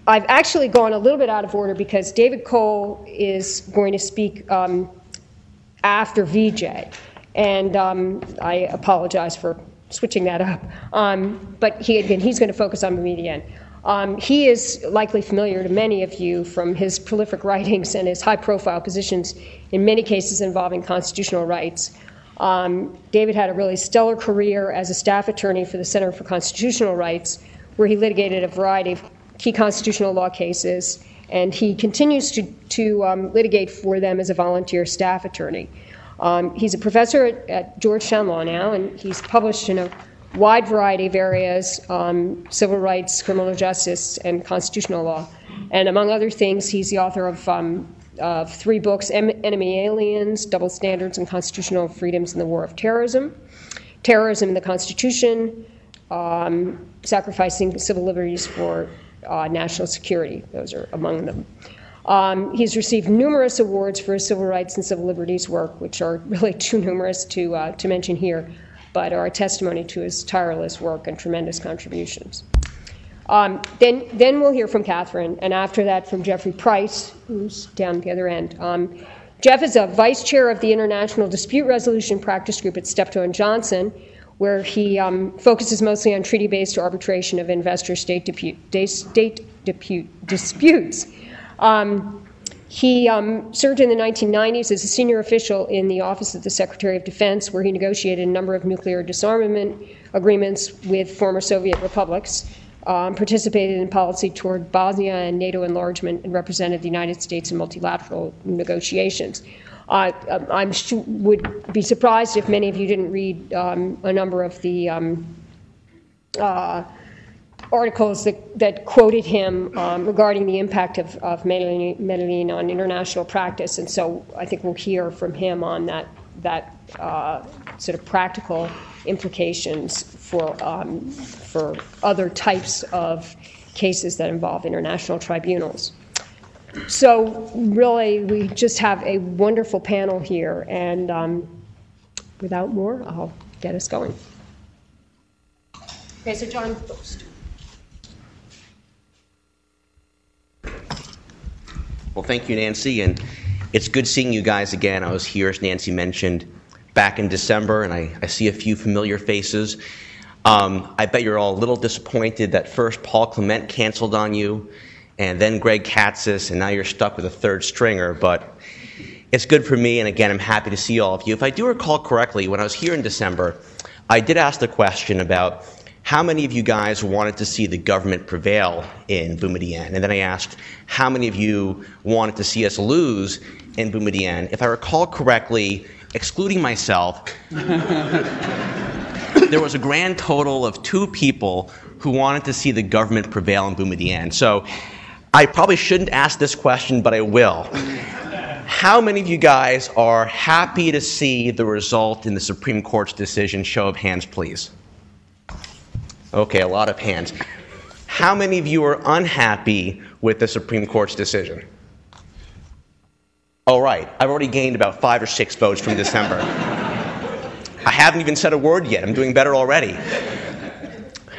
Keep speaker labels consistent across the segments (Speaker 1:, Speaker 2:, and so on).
Speaker 1: I've actually gone a little bit out of order because David Cole is going to speak after VJ, and I apologize for switching that up. But he's going to focus on Boumediene. He is likely familiar to many of you from his prolific writings and his high-profile positions in many cases involving constitutional rights. David had a really stellar career as a staff attorney for the Center for Constitutional Rights, where he litigated a variety of key constitutional law cases, and he continues to litigate for them as a volunteer staff attorney. He's a professor at Georgetown Law now, and he's published in a wide variety of areas, civil rights, criminal justice, and constitutional law. And among other things, he's the author of 3 books, Enemy Aliens, Double Standards and Constitutional Freedoms in the War of Terrorism, Terrorism in the Constitution, Sacrificing Civil Liberties for National Security. Those are among them. He's received numerous awards for his civil rights and civil liberties work, which are really too numerous to mention here, but are a testimony to his tireless work and tremendous contributions. Then we'll hear from Catherine, and after that from Jeffrey Price, who's down at the other end. Jeff is a vice chair of the International Dispute Resolution Practice Group at Steptoe & Johnson, where he focuses mostly on treaty-based arbitration of investor-state disputes. He served in the 1990s as a senior official in the Office of the Secretary of Defense, where he negotiated a number of nuclear disarmament agreements with former Soviet republics, participated in policy toward Bosnia and NATO enlargement, and represented the United States in multilateral negotiations. I would be surprised if many of you didn't read a number of the articles that quoted him regarding the impact of Medellin on international practice, and so I think we'll hear from him on that sort of practical implications for other types of cases that involve international tribunals. So really, we just have a wonderful panel here, and without more, I'll get us going. Okay, so John first.
Speaker 2: Well, thank you, Nancy, and it's good seeing you guys again. I was here, as Nancy mentioned, back in December, and I see a few familiar faces. I bet you're all a little disappointed that first Paul Clement canceled on you, and then Greg Katsas, and now you're stuck with a third stringer, but it's good for me, and again, I'm happy to see all of you. If I do recall correctly, when I was here in December, I did ask the question about how many of you guys wanted to see the government prevail in Boumediene, and then I asked how many of you wanted to see us lose in Boumediene. If I recall correctly, excluding myself, there was a grand total of 2 people who wanted to see the government prevail in Boumediene. So I probably shouldn't ask this question, but I will. How many of you guys are happy to see the result in the Supreme Court's decision? Show of hands, please. Okay, a lot of hands. How many of you are unhappy with the Supreme Court's decision? All right, I've already gained about 5 or 6 votes from December. I haven't even said a word yet. I'm doing better already.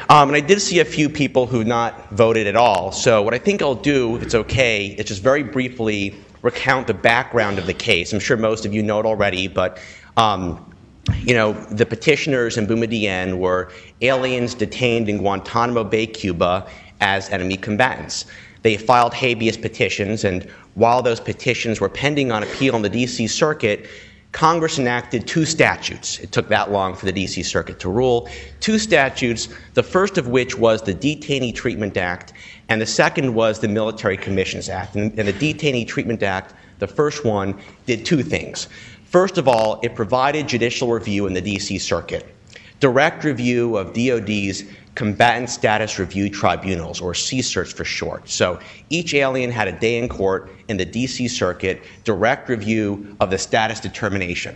Speaker 2: And I did see a few people who not voted at all. So what I think I'll do, if it's okay, is just very briefly recount the background of the case. I'm sure most of you know it already, but the petitioners in Boumediene were aliens detained in Guantanamo Bay, Cuba, as enemy combatants. They filed habeas petitions, and while those petitions were pending on appeal in the D.C. Circuit, Congress enacted 2 statutes. It took that long for the D.C. Circuit to rule. 2 statutes, the first of which was the Detainee Treatment Act, and the second was the Military Commissions Act. And the Detainee Treatment Act, the first one, did 2 things. First of all, it provided judicial review in the D.C. Circuit, direct review of DOD's Combatant Status Review Tribunals, or CSRTs for short. So each alien had a day in court in the D.C. Circuit, direct review of the status determination.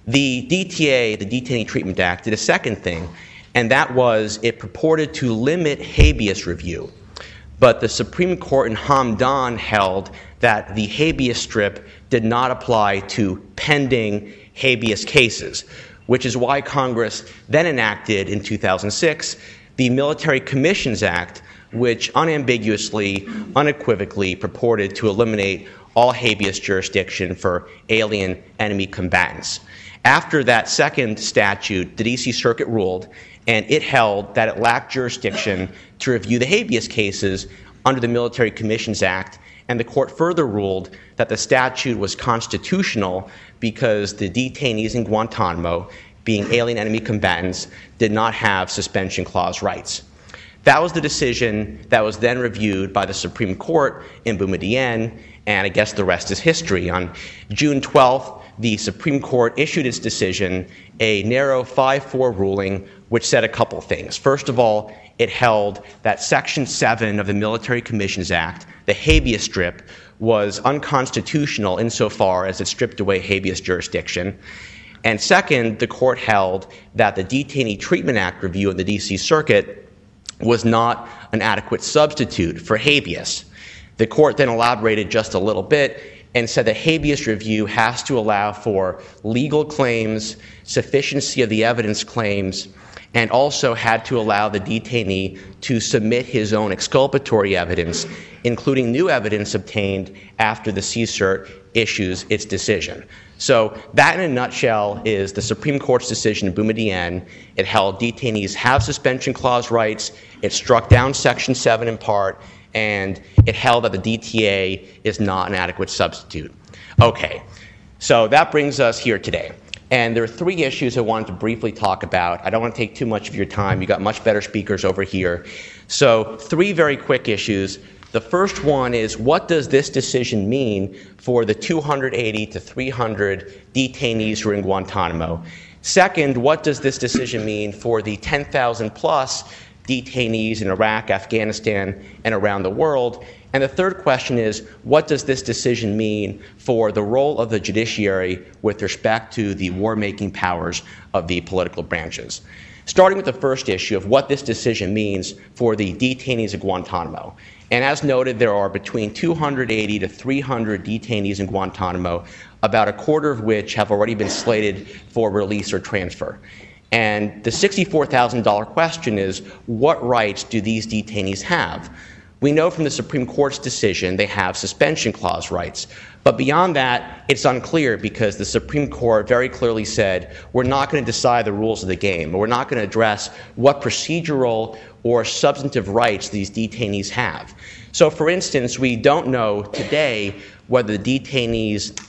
Speaker 2: The DTA, the Detainee Treatment Act, did a second thing, and that was it purported to limit habeas review. But the Supreme Court in Hamdan held that the habeas strip did not apply to pending habeas cases, which is why Congress then enacted in 2006 the Military Commissions Act, which unambiguously, unequivocally purported to eliminate all habeas jurisdiction for alien enemy combatants. After that second statute, the D.C. Circuit ruled, and it held that it lacked jurisdiction to review the habeas cases under the Military Commissions Act, and the court further ruled that the statute was constitutional because the detainees in Guantanamo, being alien enemy combatants, did not have suspension clause rights. That was the decision that was then reviewed by the Supreme Court in Boumediene, and I guess the rest is history. On June 12th, the Supreme Court issued its decision, a narrow 5-4 ruling, which said a couple things. First of all, it held that Section 7 of the Military Commissions Act, the habeas strip, was unconstitutional insofar as it stripped away habeas jurisdiction. And second, the court held that the Detainee Treatment Act review in the D.C. Circuit was not an adequate substitute for habeas. The court then elaborated just a little bit and said that habeas review has to allow for legal claims, sufficiency of the evidence claims, and also had to allow the detainee to submit his own exculpatory evidence, including new evidence obtained after the CSIRT issues its decision. So that, in a nutshell, is the Supreme Court's decision in Boumediene. It held detainees have suspension clause rights. It struck down Section 7 in part, and it held that the DTA is not an adequate substitute. Okay, so that brings us here today. And there are 3 issues I wanted to briefly talk about. I don't want to take too much of your time. You've got much better speakers over here. So 3 very quick issues. The first one is, what does this decision mean for the 280 to 300 detainees who are in Guantanamo? Second, what does this decision mean for the 10,000 plus detainees in Iraq, Afghanistan, and around the world? And the third question is, what does this decision mean for the role of the judiciary with respect to the war-making powers of the political branches? Starting with the first issue of what this decision means for the detainees of Guantanamo. And as noted, there are between 280 to 300 detainees in Guantanamo, about a quarter of which have already been slated for release or transfer. And the $64,000 question is, what rights do these detainees have? We know from the Supreme Court's decision they have suspension clause rights. But beyond that, it's unclear because the Supreme Court very clearly said, we're not going to decide the rules of the game. We're not going to address what procedural or substantive rights these detainees have. So, for instance, we don't know today whether the detainees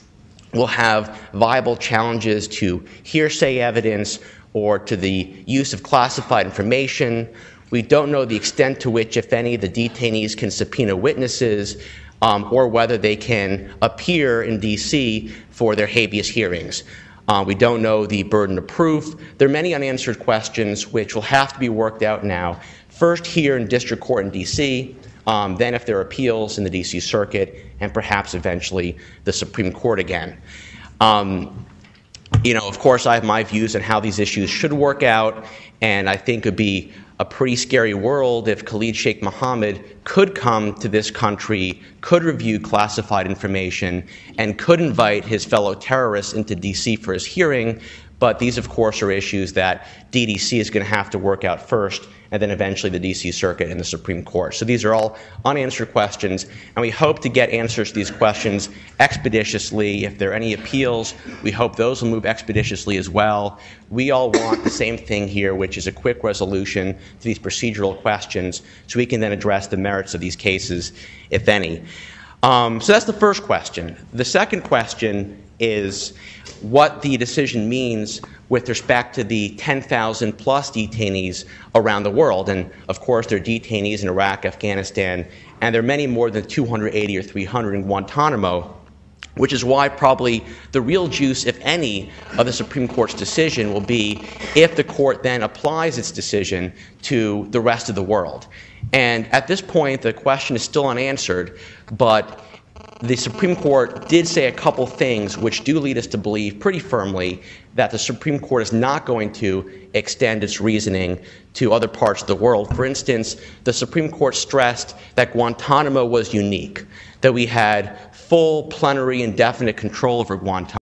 Speaker 2: will have viable challenges to hearsay evidence or to the use of classified information. We don't know the extent to which, if any, the detainees can subpoena witnesses or whether they can appear in D.C. for their habeas hearings. We don't know the burden of proof. There are many unanswered questions which will have to be worked out now, first here in district court in D.C., then if there are appeals in the D.C. Circuit, and perhaps eventually the Supreme Court again. Of course, I have my views on how these issues should work out, and I think it would be a pretty scary world if Khalid Sheikh Mohammed could come to this country, could review classified information, and could invite his fellow terrorists into D.C. for his hearing. But these, of course, are issues that DDC is going to have to work out first, and then eventually the D.C. Circuit and the Supreme Court. So these are all unanswered questions, and we hope to get answers to these questions expeditiously. If there are any appeals, we hope those will move expeditiously as well. We all want the same thing here, which is a quick resolution to these procedural questions so we can then address the merits of these cases, if any. So that's the first question. The second question is what the decision means with respect to the 10,000 plus detainees around the world. And of course, there are detainees in Iraq, Afghanistan, and there are many more than 280 or 300 in Guantanamo, which is why probably the real juice, if any, of the Supreme Court's decision will be if the court then applies its decision to the rest of the world. And at this point, the question is still unanswered, but the Supreme Court did say a couple things which do lead us to believe pretty firmly that the Supreme Court is not going to extend its reasoning to other parts of the world. For instance, the Supreme Court stressed that Guantanamo was unique, that we had full, plenary, indefinite control over Guantanamo.